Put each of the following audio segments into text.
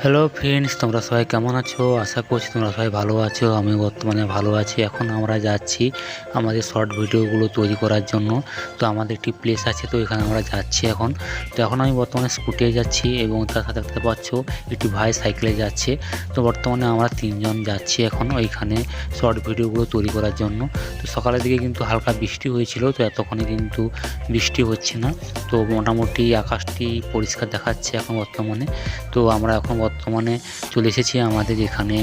Hello friends, তোমরা সবাই কেমন আছো? আশা করছি তোমরা সবাই ভালো আছো। আমি বর্তমানে ভালো আছি। এখন আমরা যাচ্ছি আমাদের শর্ট ভিডিওগুলো তৈরি করার জন্য। তো আমাদের একটি প্লেস আছে, তো এখানে আমরা যাচ্ছি এখন। তো এখন আমি বর্তমানে স্কুটিতে যাচ্ছি এবং তার সাথে দেখতে পাচ্ছ একটি ভাই সাইকেলে যাচ্ছে। তো বর্তমানে আমরা তিনজন যাচ্ছি এখন ওইখানে শর্ট ভিডিওগুলো তৈরি করার জন্য। তো সকালের দিকে কিন্তু হালকা বৃষ্টি হয়েছিল, তো এতক্ষণে কিন্তু বৃষ্টি হচ্ছে না। তো মোটামুটি আকাশটি পরিষ্কার দেখাচ্ছে এখন বর্তমানে। তো আমরা এখন বর্তমানে চলে এসেছি আমাদের যেখানে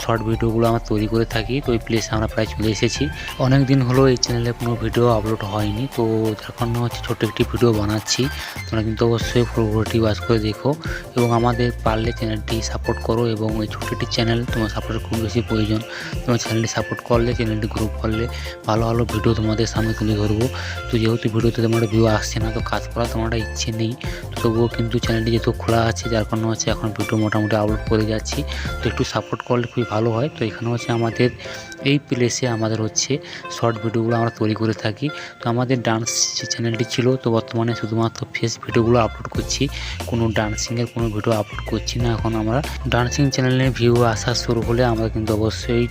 শর্ট ভিডিওগুলো আমরা তৈরি করে থাকি। তো ওই প্লেসে আমরা প্রায় চলে এসেছি। অনেক দিন হলো এই চ্যানেলে কোনো ভিডিও আপলোড হয়নি, তো যার কারণে ছোটো একটি ভিডিও বানাচ্ছি। তোমরা কিন্তু অবশ্যই পুরোপুরি ওয়াচ করে দেখো এবং আমাদের পারলে চ্যানেলটি সাপোর্ট করো। এবং এই ছোটো একটি চ্যানেল তোমার সাপোর্টের খুব বেশি প্রয়োজন। তোমার চ্যানেলটি সাপোর্ট করলে, চ্যানেলটি গ্রো করলে ভালো ভালো ভিডিও তোমাদের সামনে তুলে ধরবো। তো যেহেতু ভিডিওতে তোমার ভিউ আসছে না, তো কাজ করার তোমার ইচ্ছে নেই, তবুও কিন্তু চ্যানেলটি যেহেতু খোলা আছে, যার কারণে এখন ভিডিও মোটামুটি আপলোড করে যাচ্ছি। তো একটু সাপোর্ট করলে খুবই ভালো হয়। তো এখানে আমাদের এই প্লেসে আমাদের শর্ট ভিডিওগুলো আমরা তৈরি করে থাকি। তো আমাদের ডান্স যে চ্যানেলটি ছিল, তো বর্তমানে শুধুমাত্র ফেস ভিডিওগুলো আপলোড করছি, কোনো ডান্সিংয়ের কোনো ভিডিও আপলোড করছি না। এখন আমরা ডান্সিং চ্যানেলে ভিউ আসা শুরু হলে আমরা কিন্তু অবশ্যই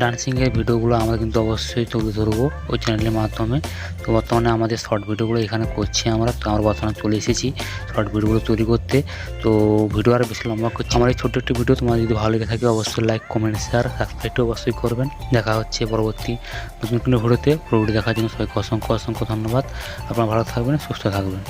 ডান্সিংয়ের ভিডিওগুলো আমরা কিন্তু অবশ্যই তুলে ধরবো ওই চ্যানেলের মাধ্যমে। তো বর্তমানে আমাদের শর্ট ভিডিওগুলো এখানে করছি আমরা। তো আমরা বর্তমানে চলে এসেছি শর্ট ভিডিওগুলো তৈরি করতে। তো ভিডিও আর বেশি লম্বা করছি। আমার এই ছোট্ট একটি ভিডিও তোমার যদি ভালো লেগে থাকে অবশ্যই লাইক, কমেন্ট, শেয়ার, সাবস্ক্রাইবটা অবশ্যই করবেন। দেখা হচ্ছে পরবর্তী নতুন কোনো ভিডিওতে। পুরো ভিডিও দেখার জন্য সবাইকে অসংখ্য ধন্যবাদ। আপনারা ভালো থাকবেন, সুস্থ থাকবেন।